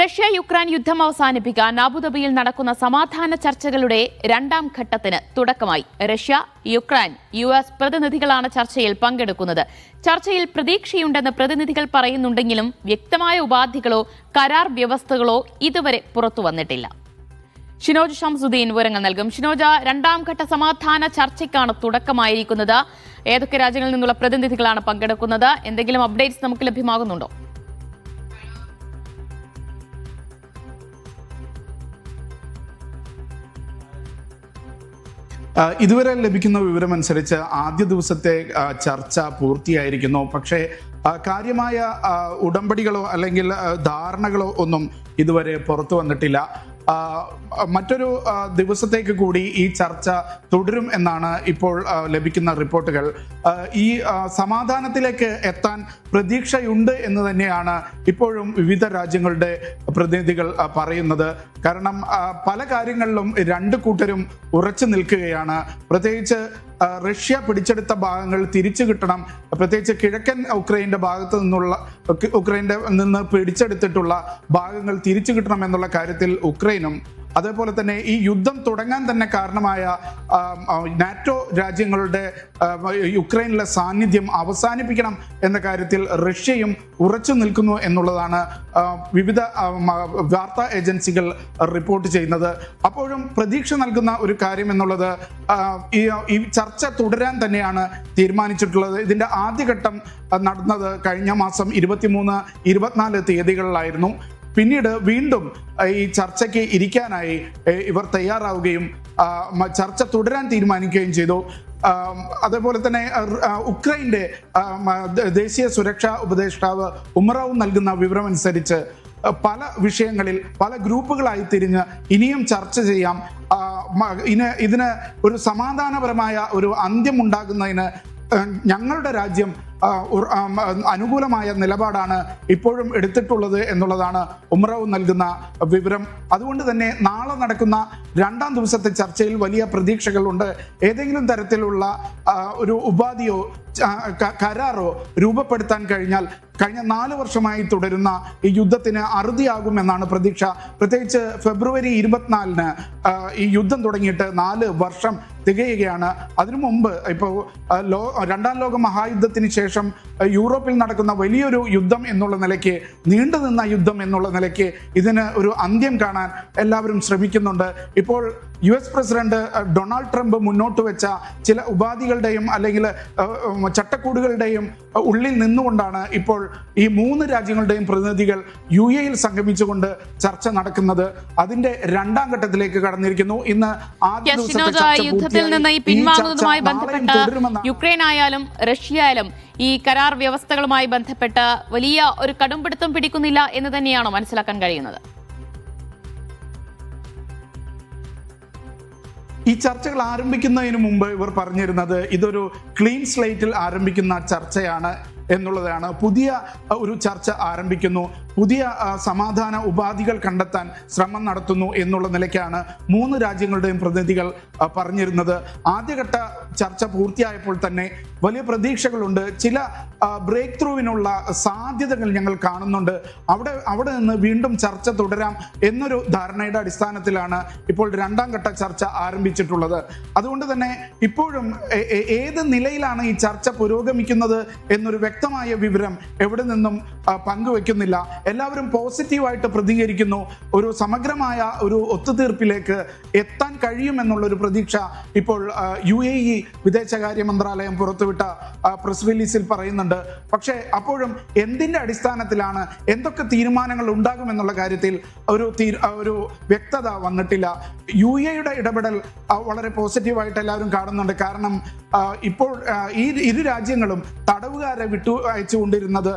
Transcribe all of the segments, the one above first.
Russia Ukraine യുദ്ധം അവസാനിപ്പിക്കാൻ അബുദാബിയിൽ നടക്കുന്ന സമാധാന ചർച്ചകളുടെ രണ്ടാം ഘട്ടത്തിന് തുടക്കമായി. റഷ്യ, യുക്രൈൻ, US പ്രതിനിധികളാണ് ചർച്ചയിൽ പങ്കെടുക്കുന്നത്. ചർച്ചയിൽ പ്രതീക്ഷയുണ്ടെന്ന് പ്രതിനിധികൾ പറയുന്നുണ്ടെങ്കിലും വ്യക്തമായ ഉപാധികളോ കരാർ വ്യവസ്ഥകളോ ഇതുവരെ പുറത്തുവന്നിട്ടില്ല. ഷിനോജ് ഷംസുദ്ദീൻ വിവരങ്ങൾ നൽകും. ഷിനോജ, രണ്ടാം ഘട്ട സമാധാന ചർച്ചയ്ക്കാണ് തുടക്കമായിരിക്കുന്നത്. ഏതൊക്കെ രാജ്യങ്ങളിൽ നിന്നുള്ള പ്രതിനിധികളാണ് പങ്കെടുക്കുന്നത്? എന്തെങ്കിലും അപ്ഡേറ്റ്സ് നമുക്ക് ലഭ്യമാകുന്നുണ്ടോ? ഇതുവരെ ലഭിക്കുന്ന വിവരമനുസരിച്ച് ആദ്യ ദിവസത്തെ ചർച്ച പൂർത്തിയായിരിക്കുന്നു. പക്ഷേ കാര്യമായ ഉടമ്പടികളോ അല്ലെങ്കിൽ ധാരണകളോ ഒന്നും ഇതുവരെ പുറത്തു വന്നിട്ടില്ല. മറ്റൊരു ദിവസത്തേക്ക് കൂടി ഈ ചർച്ച തുടരും എന്നാണ് ഇപ്പോൾ ലഭിക്കുന്ന റിപ്പോർട്ടുകൾ. ഈ സമാധാനത്തിലേക്ക് എത്താൻ പ്രതീക്ഷയുണ്ട് എന്ന് തന്നെയാണ് ഇപ്പോഴും വിവിധ രാജ്യങ്ങളുടെ പ്രതിനിധികൾ പറയുന്നത്. കാരണം പല കാര്യങ്ങളിലും രണ്ട് കൂട്ടരും ഉറച്ചു നിൽക്കുകയാണ്. പ്രത്യേകിച്ച് റഷ്യ പിടിച്ചെടുത്ത ഭാഗങ്ങൾ തിരിച്ചു കിട്ടണം, പ്രത്യേകിച്ച് കിഴക്കൻ ഉക്രൈൻ്റെ ഭാഗത്തു നിന്നുള്ള ഉക്രൈൻ്റെ നിന്ന് പിടിച്ചെടുത്തിട്ടുള്ള ഭാഗങ്ങൾ തിരിച്ചു കിട്ടണം എന്നുള്ള കാര്യത്തിൽ ഉക്രൈനും, അതേപോലെ തന്നെ ഈ യുദ്ധം തുടങ്ങാൻ തന്നെ കാരണമായ നാറ്റോ രാജ്യങ്ങളുടെ യുക്രൈനിലെ സാന്നിധ്യം അവസാനിപ്പിക്കണം എന്ന കാര്യത്തിൽ റഷ്യയും ഉറച്ചു നിൽക്കുന്നു എന്നുള്ളതാണ് വിവിധ വാർത്താ ഏജൻസികൾ റിപ്പോർട്ട് ചെയ്യുന്നത്. അപ്പോഴും പ്രതീക്ഷ നൽകുന്ന ഒരു കാര്യം എന്നുള്ളത് ഈ ചർച്ച തുടരാൻ തന്നെയാണ് തീരുമാനിച്ചിട്ടുള്ളത്. ഇതിൻ്റെ ആദ്യഘട്ടം നടന്നത് കഴിഞ്ഞ മാസം 23-24 തീയതികളിലായിരുന്നു. പിന്നീട് വീണ്ടും ഈ ചർച്ചയ്ക്ക് ഇരിക്കാനായി ഇവർ തയ്യാറാവുകയും ചർച്ച തുടരാൻ തീരുമാനിക്കുകയും ചെയ്തു. അതേപോലെ തന്നെ ഉക്രൈൻ്റെ ദേശീയ സുരക്ഷാ ഉപദേഷ്ടാവ് ഉമറോവ് നൽകുന്ന വിവരമനുസരിച്ച് പല വിഷയങ്ങളിൽ പല ഗ്രൂപ്പുകളായി തിരിഞ്ഞ് ഇനിയും ചർച്ച ചെയ്യാം, ഇതിന് ഒരു സമാധാനപരമായ ഒരു അന്ത്യം ഉണ്ടാകുന്നതിന് ഞങ്ങളുടെ രാജ്യം അനുകൂലമായ നിലപാടാണ് ഇപ്പോഴും എടുത്തിട്ടുള്ളത് എന്നുള്ളതാണ് ഉമറോവ് നൽകുന്ന വിവരം. അതുകൊണ്ട് തന്നെ നാളെ നടക്കുന്ന രണ്ടാം ദിവസത്തെ ചർച്ചയിൽ വലിയ പ്രതീക്ഷകളുണ്ട്. ഏതെങ്കിലും തരത്തിലുള്ള ഒരു ഉപാധിയോ കരാറോ രൂപപ്പെടുത്താൻ കഴിഞ്ഞാൽ കഴിഞ്ഞ 4 വർഷമായി തുടരുന്ന ഈ യുദ്ധത്തിന് അറുതിയാകുമെന്നാണ് പ്രതീക്ഷ. പ്രത്യേകിച്ച് ഫെബ്രുവരി 24-ന് ഈ യുദ്ധം തുടങ്ങിയിട്ട് 4 വർഷം തികയുകയാണ്. അതിനു മുമ്പ് ഇപ്പോൾ രണ്ടാം ലോക മഹായുദ്ധത്തിന് ശേഷം യൂറോപ്പിൽ നടക്കുന്ന വലിയൊരു യുദ്ധം എന്നുള്ള നിലയ്ക്ക്, നീണ്ടുനിന്ന യുദ്ധം എന്നുള്ള നിലയ്ക്ക് ഇതിന് ഒരു അന്ത്യം കാണാൻ എല്ലാവരും ശ്രമിക്കുന്നുണ്ട്. ഇപ്പോൾ US പ്രസിഡന്റ് ഡൊണാൾഡ് ട്രംപ് മുന്നോട്ട് വെച്ച ചില ഉപാധികളുടെയും അല്ലെങ്കിൽ ചട്ടക്കൂടുകളുടെയും ഉള്ളിൽ നിന്നുകൊണ്ടാണ് ഇപ്പോൾ ഈ 3 രാജ്യങ്ങളുടെയും പ്രതിനിധികൾ UAE-യിൽ സംഗമിച്ചുകൊണ്ട് ചർച്ച നടക്കുന്നത്. അതിന്റെ രണ്ടാം ഘട്ടത്തിലേക്ക് കടന്നിരിക്കുന്നു. ഇന്ന് ആദ്യ ദിവസത്തെ യുദ്ധത്തിൽ നിന്ന് ഈ പിൻവാങ്ങുന്നതുമായി ബന്ധപ്പെട്ട് യുക്രൈൻ ആയാലും റഷ്യ ആയാലും ഈ കരാർ വ്യവസ്ഥകളുമായി ബന്ധപ്പെട്ട് വലിയ ഒരു കടുംപിടുത്തം പിടിക്കുന്നില്ല എന്ന് തന്നെയാണോ മനസ്സിലാക്കാൻ കഴിയുന്നത്? ഈ ചർച്ചകൾ ആരംഭിക്കുന്നതിന് മുമ്പ് ഇവർ പറഞ്ഞിരുന്നത് ഇതൊരു ക്ലീൻ സ്ലേറ്റിൽ ആരംഭിക്കുന്ന ചർച്ചയാണ് എന്നുള്ളതാണ്. പുതിയ ഒരു ചർച്ച ആരംഭിക്കുന്നു, പുതിയ സമാധാന ഉപാധികൾ കണ്ടെത്താൻ ശ്രമം നടത്തുന്നു എന്നുള്ള നിലയ്ക്കാണ് 3 രാജ്യങ്ങളുടെയും പ്രതിനിധികൾ പറഞ്ഞിരുന്നത്. ആദ്യഘട്ട ചർച്ച പൂർത്തിയായപ്പോൾ തന്നെ വലിയ പ്രതീക്ഷകളുണ്ട്. ചില ബ്രേക്ക് ത്രൂവിനുള്ള സാധ്യതകൾ ഞങ്ങൾ കാണുന്നുണ്ട്. അവിടെ നിന്ന് വീണ്ടും ചർച്ച തുടരാം എന്നൊരു ധാരണയുടെ അടിസ്ഥാനത്തിലാണ് ഇപ്പോൾ രണ്ടാം ഘട്ട ചർച്ച ആരംഭിച്ചിട്ടുള്ളത്. അതുകൊണ്ട് തന്നെ ഇപ്പോഴും ഏത് നിലയിലാണ് ഈ ചർച്ച പുരോഗമിക്കുന്നത് എന്നൊരു വ്യക്തമായ വിവരം എവിടെ നിന്നും പങ്കുവെക്കുന്നില്ല. എല്ലാവരും പോസിറ്റീവായിട്ട് പ്രതികരിക്കുന്നു. ഒരു സമഗ്രമായ ഒരു ഒത്തുതീർപ്പിലേക്ക് എത്താൻ കഴിയുമെന്നുള്ളൊരു പ്രതീക്ഷ ഇപ്പോൾ UAE വിദേശകാര്യ മന്ത്രാലയം പുറത്തുവിട്ട പ്രസ് റിലീസിൽ പറയുന്നുണ്ട്. പക്ഷേ അപ്പോഴും എന്തിൻ്റെ അടിസ്ഥാനത്തിലാണ്, എന്തൊക്കെ തീരുമാനങ്ങൾ ഉണ്ടാകുമെന്നുള്ള കാര്യത്തിൽ ഒരു വ്യക്തത വന്നിട്ടില്ല. UAE-യുടെ ഇടപെടൽ വളരെ പോസിറ്റീവായിട്ട് എല്ലാവരും കാണുന്നുണ്ട്. കാരണം ഇപ്പോൾ ഈ ഇരു രാജ്യങ്ങളും തടവുകാരെ വിട്ടു അയച്ചുകൊണ്ടിരുന്നത്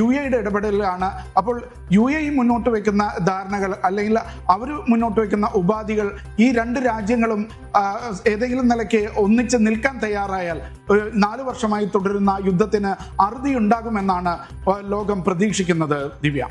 UAE-യുടെ ഇടപെടലാണ്. അപ്പോൾ UAE മുന്നോട്ട് വയ്ക്കുന്ന ധാരണകൾ അല്ലെങ്കിൽ അവർ മുന്നോട്ട് വയ്ക്കുന്ന ഉപാധികൾ ഈ 2 രാജ്യങ്ങളും ഏതെങ്കിലും നിലയ്ക്ക് ഒന്നിച്ച് നിൽക്കാൻ തയ്യാറായാൽ 4 വർഷമായി തുടരുന്ന യുദ്ധത്തിന് അറുതി ഉണ്ടാകുമെന്നാണ് ലോകം പ്രതീക്ഷിക്കുന്നത്. ദിവ്യ.